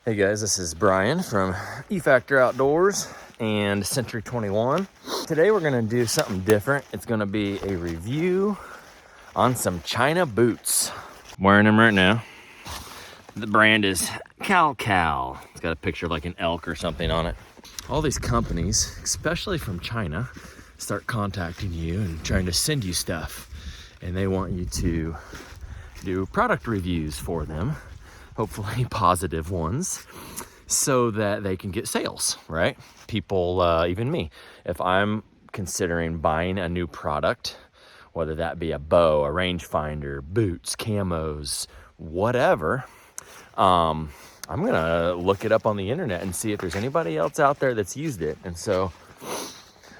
Hey guys, this is Brian from E-Factor Outdoors and Century 21. Today we're gonna do something different. It's gonna be a review on some China boots. I'm wearing them right now. The brand is KalKal. It's got a picture of like an elk or something on it. All these companies, especially from China, start contacting you and trying to send you stuff. And they want you to do product reviews for them, hopefully positive ones, so that they can get sales, right? People, even me, if I'm considering buying a new product, whether that be a bow, a rangefinder, boots, camos, whatever, I'm gonna look it up on the internet and see if there's anybody else out there that's used it. And so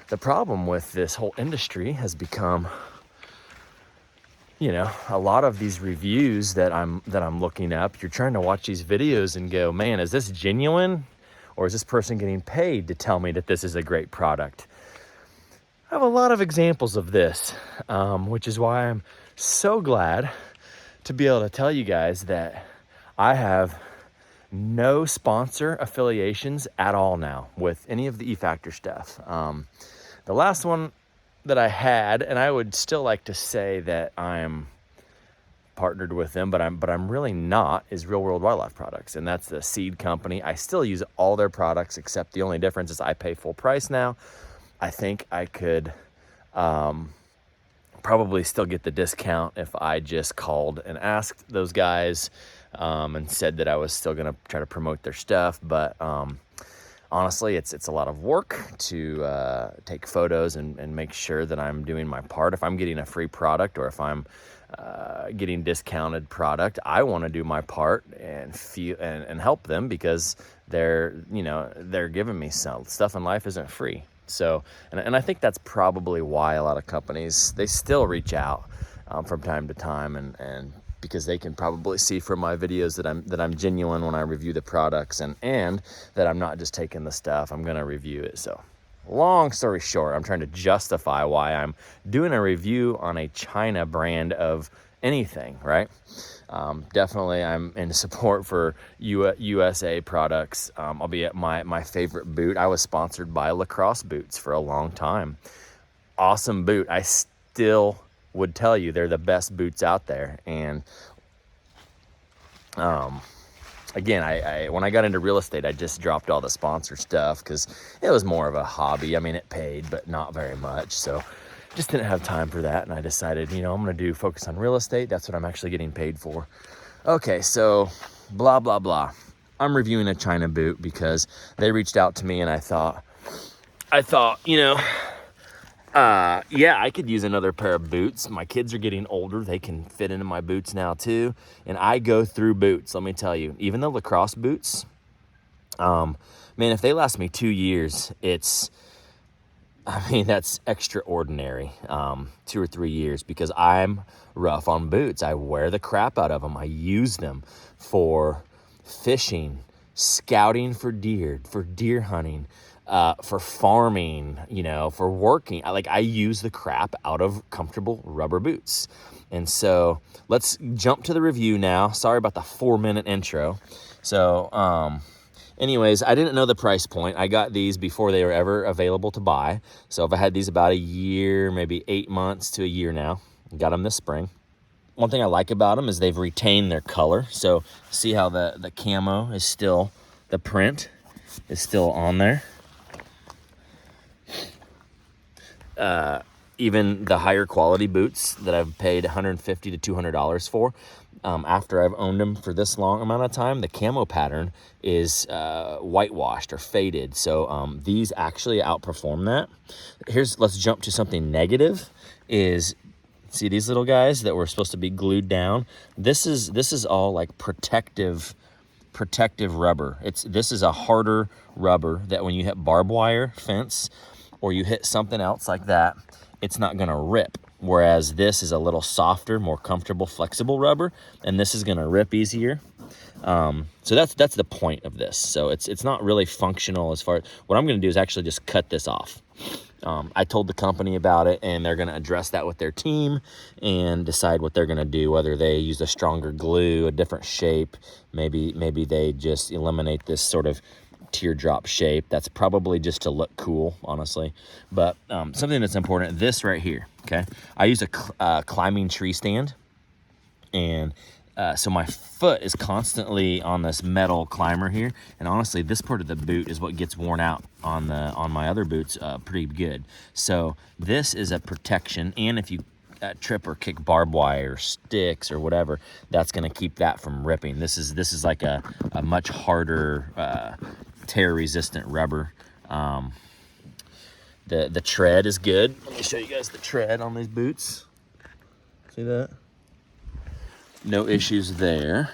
the problem with this whole industry has become, you know, a lot of these reviews that I'm looking up, you're trying to watch these videos and go, man, is this genuine? Or is this person getting paid to tell me that this is a great product? I have a lot of examples of this, which is why I'm so glad to be able to tell you guys that I have no sponsor affiliations at all now with any of the E-Factor stuff. The last one that I had, and I would still like to say that I'm partnered with them, but I'm really not, is Real World Wildlife Products, and that's the seed company. I still use all their products, except the only difference is I pay full price now. I think I could probably still get the discount if I just called and asked those guys and said that I was still gonna try to promote their stuff, but honestly, it's a lot of work to take photos and make sure that I'm doing my part. If I'm getting a free product or if I'm getting discounted product, I want to do my part and help them, because they're giving me some stuff in life isn't free. So, and I think that's probably why a lot of companies, they still reach out from time to time, and because they can probably see from my videos that I'm genuine when I review the products, and that I'm not just taking the stuff, I'm gonna review it. So long story short, I'm trying to justify why I'm doing a review on a China brand of anything, right? Definitely I'm in support for USA products, albeit my favorite boot. I was sponsored by Lacrosse boots for a long time. Awesome boot. I still would tell you they're the best boots out there. And again, I when I got into real estate, I just dropped all the sponsor stuff because it was more of a hobby. I mean, it paid, but not very much. So just didn't have time for that. And I decided, I'm going to focus on real estate. That's what I'm actually getting paid for. Okay, so blah, blah, blah. I'm reviewing a China boot because they reached out to me, and I thought, yeah, I could use another pair of boots. My kids are getting older. They can fit into my boots now too. And I go through boots, let me tell you. Even the Lacrosse boots, man, if they last me 2 years, that's extraordinary. 2 or 3 years, because I'm rough on boots. I wear the crap out of them. I use them for fishing, scouting for deer hunting, for farming, for working. I use the crap out of comfortable rubber boots. And so let's jump to the review now. Sorry about the 4-minute intro. So, anyways, I didn't know the price point. I got these before they were ever available to buy. So I've had these about a year, maybe 8 months to a year now. Got them this spring. One thing I like about them is they've retained their color. So see how the camo is still, the print is still on there. Even the higher quality boots that I've paid $150 to $200 for, after I've owned them for this long amount of time, the camo pattern is whitewashed or faded. So these actually outperform that. Let's jump to something negative. See these little guys that were supposed to be glued down? This is all like protective rubber. This is a harder rubber that when you hit barbed wire fence or you hit something else like that, it's not gonna rip. Whereas this is a little softer, more comfortable, flexible rubber, and this is gonna rip easier. So that's the point of this. So it's not really functional as far as, what I'm gonna do is actually just cut this off. I told the company about it, and they're going to address that with their team and decide what they're going to do, whether they use a stronger glue, a different shape. Maybe they just eliminate this sort of teardrop shape. That's probably just to look cool, honestly. But something that's important, this right here, okay? I use a climbing tree stand, and so my foot is constantly on this metal climber here, and honestly, this part of the boot is what gets worn out on my other boots pretty good. So this is a protection, and if you trip or kick barbed wire, sticks, or whatever, that's going to keep that from ripping. This is like a much harder tear-resistant rubber. The tread is good. Let me show you guys the tread on these boots. See that? No issues there.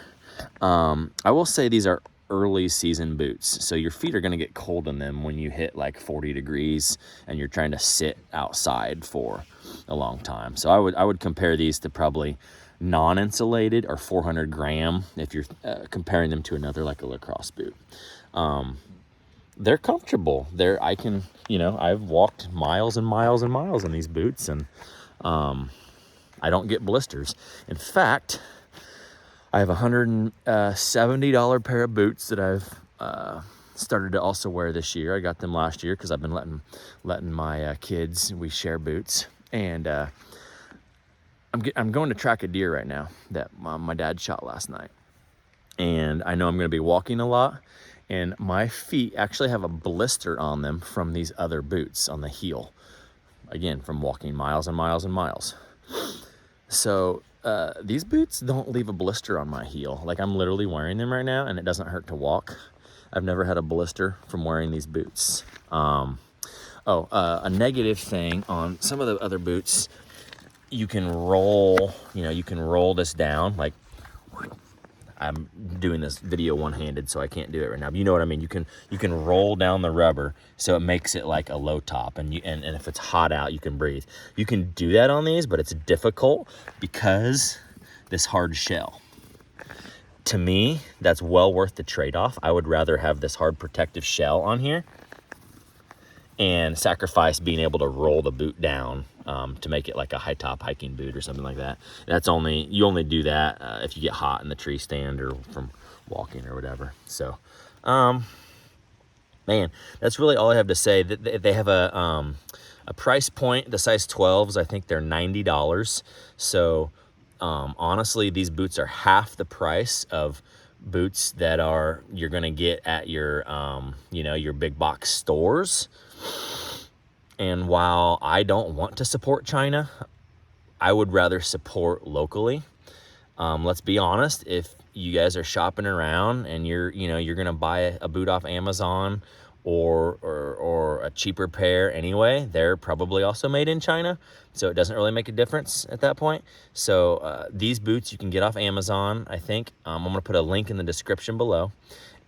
I will say these are early season boots, so your feet are going to get cold in them when you hit like 40 degrees and you're trying to sit outside for a long time. So I would compare these to probably non-insulated or 400 gram if you're comparing them to another like a lacrosse boot. They're comfortable. I've walked miles and miles and miles in these boots, and I don't get blisters. In fact, I have a $170 pair of boots that I've started to also wear this year. I got them last year because I've been letting my kids, we share boots. And I'm going to track a deer right now that my dad shot last night. And I know I'm going to be walking a lot. And my feet actually have a blister on them from these other boots on the heel. Again, from walking miles and miles and miles. So these boots don't leave a blister on my heel. Like, I'm literally wearing them right now, and it doesn't hurt to walk. I've never had a blister from wearing these boots. A negative thing on some of the other boots, you can roll this down. Like, I'm doing this video one-handed, so I can't do it right now. But you know what I mean. You can roll down the rubber, so it makes it like a low top. And if it's hot out, you can breathe. You can do that on these, but it's difficult because this hard shell. To me, that's well worth the trade-off. I would rather have this hard protective shell on here and sacrifice being able to roll the boot down to make it like a high top hiking boot or something like that. You only do that if you get hot in the tree stand or from walking or whatever. So, man, that's really all I have to say. They have a price point. The size 12s, I think they're $90. So, honestly, these boots are half the price of boots that you're gonna get at your your big box stores. And while I don't want to support China, I would rather support locally. Let's be honest, if you guys are shopping around and you're gonna buy a boot off Amazon or a cheaper pair anyway, they're probably also made in China, so it doesn't really make a difference at that point. So these boots you can get off Amazon, I think. I'm gonna put a link in the description below.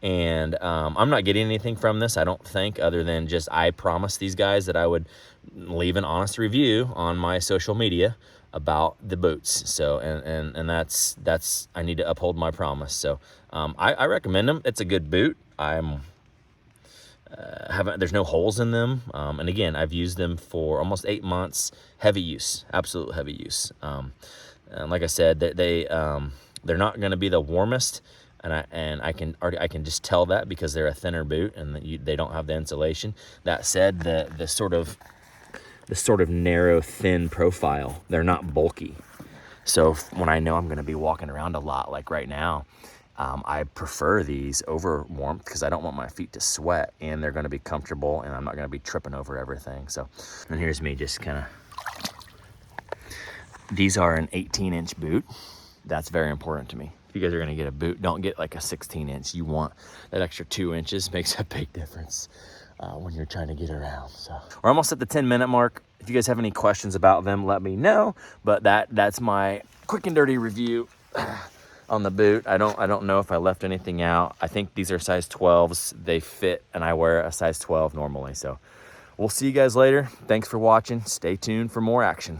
And I'm not getting anything from this, I don't think, other than just I promised these guys that I would leave an honest review on my social media about the boots. So and that's I need to uphold my promise. So I recommend them. It's a good boot. There's no holes in them, and again, I've used them for almost 8 months. Heavy use, absolute heavy use. And like I said, they're not going to be the warmest. And I can just tell that because they're a thinner boot and they don't have the insulation. That said, the sort of narrow, thin profile, they're not bulky. So when I know I'm going to be walking around a lot, like right now, I prefer these over warmth because I don't want my feet to sweat, and they're going to be comfortable, and I'm not going to be tripping over everything. So, and here's me just kind of. These are an 18-inch boot. That's very important to me. If you guys are going to get a boot, don't get like a 16-inch. You want that extra 2 inches. Makes a big difference when you're trying to get around. So we're almost at the 10-minute mark. If you guys have any questions about them, let me know. But that's my quick and dirty review on the boot. I don't know if I left anything out. I think these are size 12s. They fit, and I wear a size 12 normally. So we'll see you guys later. Thanks for watching. Stay tuned for more action.